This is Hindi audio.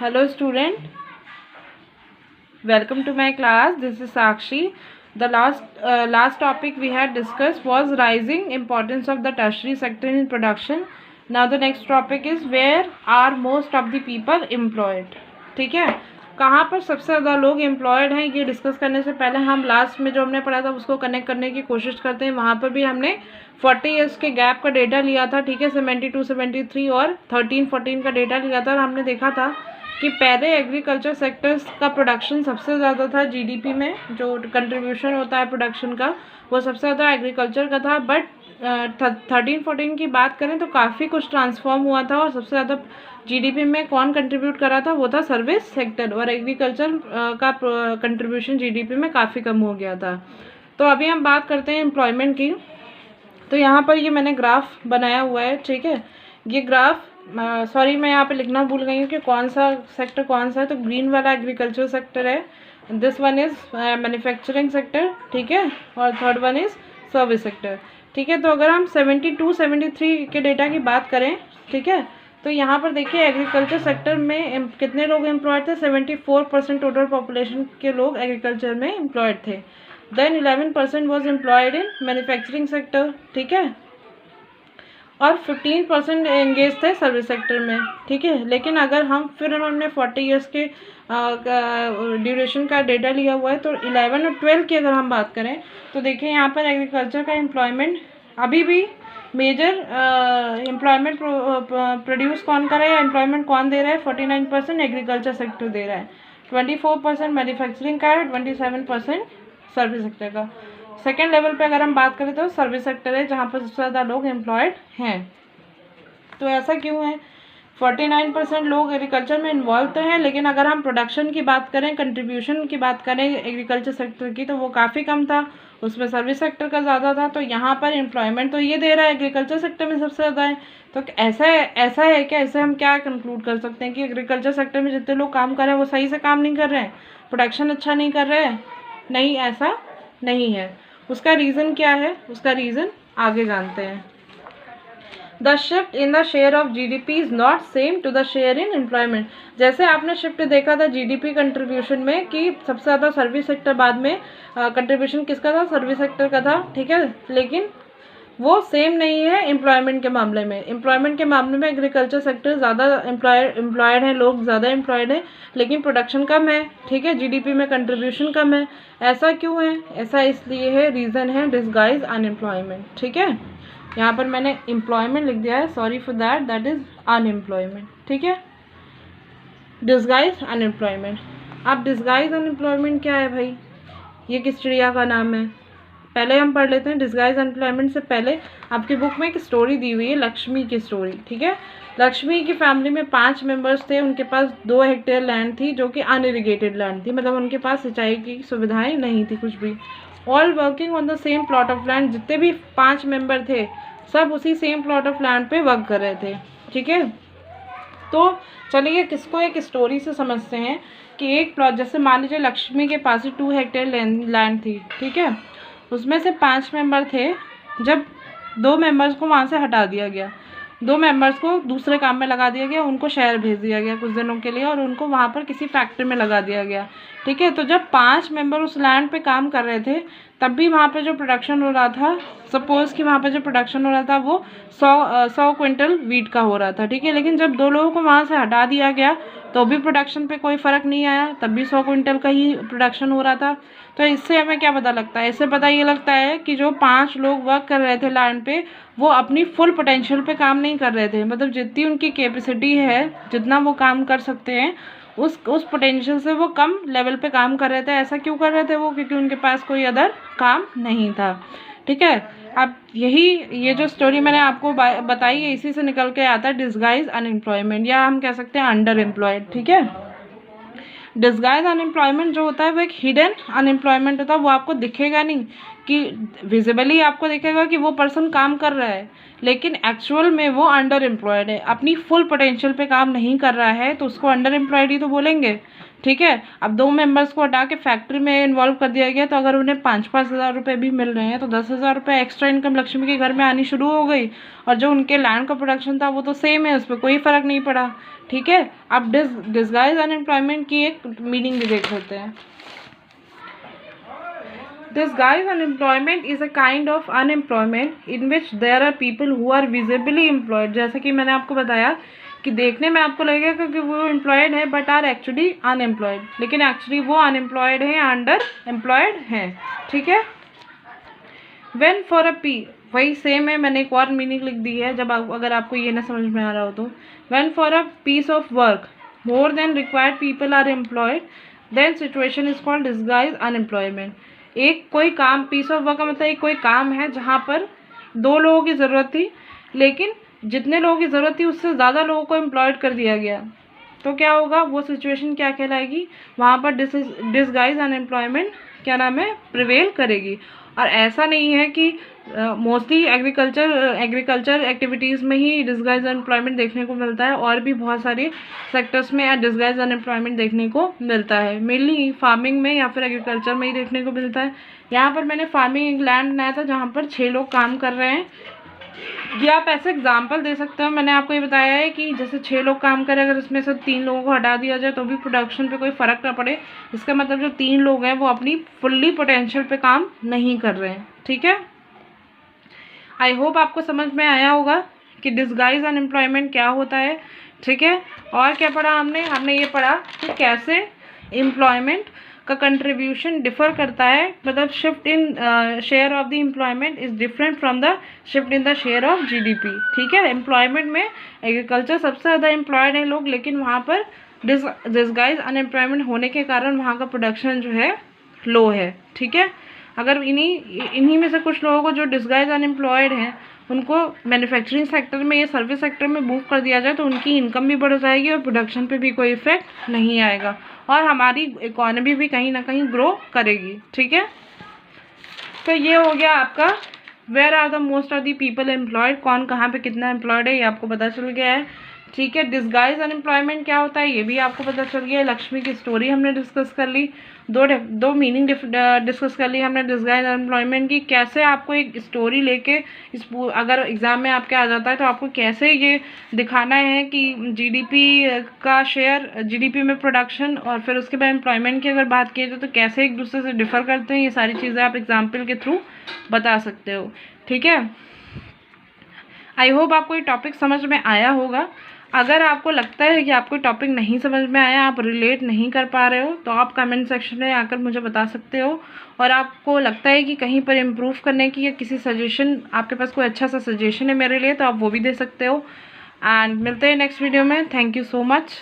Hello student, welcome to my class. This is Sakshi. The last topic we had discussed was rising importance of the tertiary sector in production. Now the next topic is where are most of the people employed. ठीक है, कहाँ पर सबसे ज़्यादा लोग एम्प्लॉयड हैं ये डिस्कस करने से पहले हम लास्ट में जो हमने पढ़ा था उसको कनेक्ट करने की कोशिश करते हैं। वहाँ पर भी हमने 40 ईयर्स के गैप का डेटा लिया था, ठीक है, 72, 73 और 13, 14 का डेटा लिया था और हमने देखा था कि पहले एग्रीकल्चर सेक्टर्स का प्रोडक्शन सबसे ज़्यादा था जीडीपी में, जो कंट्रीब्यूशन होता है प्रोडक्शन का वो सबसे ज़्यादा एग्रीकल्चर का था। बट 13, 14 की बात करें तो काफ़ी कुछ ट्रांसफॉर्म हुआ था और सबसे ज़्यादा जीडीपी में कौन कंट्रीब्यूट करा था, वो था सर्विस सेक्टर, और एग्रीकल्चर का कंट्रीब्यूशन जीडीपी में काफ़ी कम हो गया था। तो अभी हम बात करते हैं एम्प्लॉयमेंट की। तो यहाँ पर ये मैंने ग्राफ बनाया हुआ है, ठीक है। ये ग्राफ सॉरी मैं यहाँ पे लिखना भूल गई हूँ कि कौन सा सेक्टर कौन सा है। तो ग्रीन वाला एग्रीकल्चर सेक्टर है, this one is manufacturing sector, ठीक है, और third one is service sector, ठीक है। तो अगर हम 72, 73 के डेटा की बात करें, ठीक है, तो यहाँ पर देखिए एग्रीकल्चर सेक्टर में कितने लोग एम्प्लॉयड थे, 74% टोटल पॉपुलेशन के लोग एग्रीकल्चर में एम्प्लॉयड थे। Then 11% was employed in manufacturing sector, ठीक है, और 15% एंगेज थे सर्विस सेक्टर में, ठीक है। लेकिन अगर हम फिर हमने 40 ईयर्स के ड्यूरेशन का डेटा लिया हुआ है, तो 11 और 12 की अगर हम बात करें तो देखिए यहाँ पर एग्रीकल्चर का एम्प्लॉयमेंट अभी भी मेजर एम्प्लॉयमेंट प्रोड्यूस कौन कर रहा है, एम्प्लॉयमेंट कौन दे रहा है, 49% एग्रीकल्चर सेक्टर दे रहा है, 24% मैन्युफैक्चरिंग का है, 27% सर्विस सेक्टर का। सेकेंड लेवल पे अगर हम बात करें तो सर्विस सेक्टर है जहाँ पर सबसे ज़्यादा लोग एम्प्लॉयड हैं। तो ऐसा क्यों है, 49% लोग एग्रीकल्चर में इन्वॉल्व तो हैं, लेकिन अगर हम प्रोडक्शन की बात करें, कंट्रीब्यूशन की बात करें एग्रीकल्चर सेक्टर की, तो वो काफ़ी कम था, उसमें सर्विस सेक्टर का ज़्यादा था। तो यहाँ पर एम्प्लॉयमेंट तो ये दे रहा है एग्रीकल्चर सेक्टर में सबसे ज़्यादा है। तो ऐसा है क्या, ऐसे हम क्या कंक्लूड कर सकते हैं कि एग्रीकल्चर सेक्टर में जितने लोग काम कर रहे हैं वो सही से काम नहीं कर रहे हैं, प्रोडक्शन अच्छा नहीं कर रहे हैं? नहीं, ऐसा नहीं है। उसका रीज़न क्या है, उसका रीज़न आगे जानते हैं। The shift in the share of GDP is not same to the share in employment. जैसे आपने शिफ्ट देखा था जीडीपी कंट्रीब्यूशन में कि सबसे ज़्यादा सर्विस सेक्टर, बाद में कंट्रीब्यूशन किसका था, सर्विस सेक्टर का था, ठीक है, लेकिन वो सेम नहीं है एम्प्लॉयमेंट के मामले में। एम्प्लॉयमेंट के मामले में एग्रीकल्चर सेक्टर ज़्यादा एम्प्लॉयड हैं, लोग ज़्यादा एम्प्लॉयड हैं, लेकिन प्रोडक्शन कम है, ठीक है, जीडीपी में कंट्रीब्यूशन कम है। ऐसा क्यों है, ऐसा इसलिए है, रीज़न है डिस्गाइज अनएम्प्लॉयमेंट, ठीक है। यहाँ पर मैंने एम्प्लॉयमेंट लिख दिया है, sorry for that, that is unemployment, ठीक है, डिस्गाइज अनएम्प्लॉयमेंट। अब डिस्गाइज अनएम्प्लॉयमेंट क्या है भाई, ये किस चिड़िया का नाम है, पहले हम पढ़ लेते हैं। डिस्गाइज अनएम्प्लॉयमेंट से पहले आपकी बुक में एक स्टोरी दी हुई है, लक्ष्मी की स्टोरी, ठीक है। लक्ष्मी की फैमिली में 5 मेंबर्स थे, उनके पास 2 हेक्टेयर लैंड थी जो कि अनइरिगेटेड लैंड थी, मतलब उनके पास सिंचाई की सुविधाएं नहीं थी कुछ भी। All working on the same plot of land, जितने भी 5 मेंबर थे सब उसी सेम प्लॉट ऑफ लैंड पे वर्क कर रहे थे, ठीक है। तो चलिए किसको एक स्टोरी से समझते हैं कि एक प्लॉट, जैसे मान लीजिए लक्ष्मी के पास 2 हेक्टेयर लैंड थी, ठीक है, उसमें से 5 मेंबर थे। जब 2 मेंबर्स को वहाँ से हटा दिया गया, 2 मेंबर्स को दूसरे काम में लगा दिया गया, उनको शहर भेज दिया गया कुछ दिनों के लिए और उनको वहाँ पर किसी फैक्ट्री में लगा दिया गया, ठीक है। तो जब 5 मेंबर उस लैंड पे काम कर रहे थे तब भी वहाँ पे जो प्रोडक्शन हो रहा था, सपोज़ कि वहाँ पे जो प्रोडक्शन हो रहा था वो 100 क्विंटल वीट का हो रहा था, ठीक है। लेकिन जब 2 लोगों को वहाँ से हटा दिया गया तो भी प्रोडक्शन पे कोई फ़र्क नहीं आया, तब भी 100 क्विंटल का ही प्रोडक्शन हो रहा था। तो इससे हमें क्या पता लगता है, इससे पता ये लगता है कि जो 5 लोग वर्क कर रहे थे लैंड पे वो अपनी फुल पोटेंशियल पे काम नहीं कर रहे थे, मतलब जितनी उनकी कैपेसिटी है, जितना वो काम कर सकते हैं उस पोटेंशियल से वो कम लेवल पे काम कर रहे थे। ऐसा क्यों कर रहे थे वो, क्योंकि उनके पास कोई अदर काम नहीं था, ठीक है। अब ये जो स्टोरी मैंने आपको बताई है इसी से निकल के आता है डिस्गाइज अनएम्प्लॉयमेंट, या हम कह सकते हैं अंडर एम्प्लॉयड, ठीक है। डिस्गाइज अनएम्प्लॉयमेंट जो होता है वो एक हिडन अनएम्प्लॉयमेंट होता है, वो आपको दिखेगा नहीं कि विजिबली आपको दिखेगा कि वो पर्सन काम कर रहा है, लेकिन एक्चुअल में वो अंडर एम्प्लॉयड है, अपनी फुल पोटेंशियल पे काम नहीं कर रहा है, तो उसको अंडर एम्प्लॉयड ही तो बोलेंगे। ठीक है, अब 2 मेंबर्स को हटा के फैक्ट्री में इन्वॉल्व कर दिया गया, तो अगर उन्हें 5-5 हज़ार रुपये भी मिल रहे हैं तो 10,000 रुपये एक्स्ट्रा इनकम लक्ष्मी के घर में आनी शुरू हो गई, और जो उनके लैंड का प्रोडक्शन था वो तो सेम है, उस पर कोई फ़र्क नहीं पड़ा। ठीक है, अब डिसगाइज अनएम्प्लॉयमेंट की एक मीनिंग भी देख लेते हैं। Disguised unemployment is a kind of unemployment in which there are people who are visibly employed। जैसा कि मैंने आपको बताया कि देखने में आपको लगेगा कि वो एम्प्लॉयड है बट आर एक्चुअली अनएम्प्लॉयड, लेकिन एक्चुअली वो अनएम्प्लॉयड हैं, अंडर एम्प्लॉयड हैं। ठीक है, वेन फॉर अ पी, वही सेम है, मैंने एक और मीनिंग लिख दी है जब अगर आपको ये ना समझ में आ रहा हो तो। When for a piece of work more than required people are employed then situation is called disguised unemployment. एक कोई काम, पीस ऑफ वर्क का मतलब एक कोई काम है जहाँ पर 2 लोगों की ज़रूरत थी, लेकिन जितने लोगों की ज़रूरत थी उससे ज़्यादा लोगों को एम्प्लॉयड कर दिया गया, तो क्या होगा, वो सिचुएशन क्या कहलाएगी, वहाँ पर डिसगाइज अनएम्प्लॉयमेंट क्या नाम है, प्रिवेल करेगी। और ऐसा नहीं है कि मोस्टली एग्रीकल्चर एक्टिविटीज़ में ही डिसगाइज अनएम्प्लॉयमेंट देखने को मिलता है, और भी बहुत सारे सेक्टर्स में डिसगाइज अनएम्प्लॉयमेंट देखने को मिलता है। मेनली फार्मिंग में या फिर एग्रीकल्चर में ही देखने को मिलता है। यहाँ पर मैंने फार्मिंग लैंड बनाया था जहाँ पर 6 लोग काम कर रहे हैं। ये आप ऐसे एग्जाम्पल दे सकते हो, मैंने आपको ये बताया है कि जैसे 6 लोग काम करें, अगर इसमें से 3 लोगों को हटा दिया जाए तो भी प्रोडक्शन पे कोई फ़र्क ना पड़े, इसका मतलब जो 3 लोग हैं वो अपनी फुल्ली पोटेंशियल पे काम नहीं कर रहे हैं। ठीक है, आई होप आपको समझ में आया होगा कि डिसगाइज अनएम्प्लॉयमेंट क्या होता है। ठीक है, और क्या पढ़ा हमने ये पढ़ा कि कैसे एम्प्लॉयमेंट का कंट्रीब्यूशन डिफर करता है, मतलब shift in share of the employment is different from the shift in the share of GDP. ठीक है, एम्प्लॉयमेंट में एग्रीकल्चर सबसे ज़्यादा एम्प्लॉयड हैं लोग, लेकिन वहाँ पर डिसगाइज अनएम्प्लॉयमेंट होने के कारण वहाँ का प्रोडक्शन जो है लो है। ठीक है, अगर इन्हीं में से कुछ लोगों को जो डिसगाइज अनएम्प्लॉयड हैं उनको मैन्युफैक्चरिंग सेक्टर में या सर्विस सेक्टर में मूव कर दिया जाए तो उनकी इनकम भी बढ़ जाएगी और प्रोडक्शन पे भी कोई इफेक्ट नहीं आएगा, और हमारी इकोनॉमी भी कहीं ना कहीं ग्रो करेगी। ठीक है, तो ये हो गया आपका where are the most of the people employed, कौन कहाँ पे कितना एम्प्लॉयड है ये आपको पता चल गया है। ठीक है, डिसगाइज अनएम्प्लॉयमेंट क्या होता है ये भी आपको पता चल गया है। लक्ष्मी की स्टोरी हमने डिस्कस कर ली, दो मीनिंग डिस्कस कर ली हमने डिसगाइज अनएम्प्लॉयमेंट की। कैसे आपको एक स्टोरी लेके अगर एग्ज़ाम में आपके आ जाता है तो आपको कैसे ये दिखाना है कि जीडीपी का शेयर, जीडीपी में प्रोडक्शन, और फिर उसके बाद एम्प्लॉयमेंट की अगर बात की जाए तो कैसे एक दूसरे से डिफ़र करते हैं, ये सारी चीज़ें आप एग्जाम्पल के थ्रू बता सकते हो। ठीक है, आई होप आपको ये टॉपिक समझ में आया होगा। अगर आपको लगता है कि आपको टॉपिक नहीं समझ में आया, आप रिलेट नहीं कर पा रहे हो, तो आप कमेंट सेक्शन में आकर मुझे बता सकते हो, और आपको लगता है कि कहीं पर इम्प्रूव करने की या किसी सजेशन, आपके पास कोई अच्छा सा सजेशन है मेरे लिए, तो आप वो भी दे सकते हो। एंड मिलते हैं नेक्स्ट वीडियो में। Thank you so much.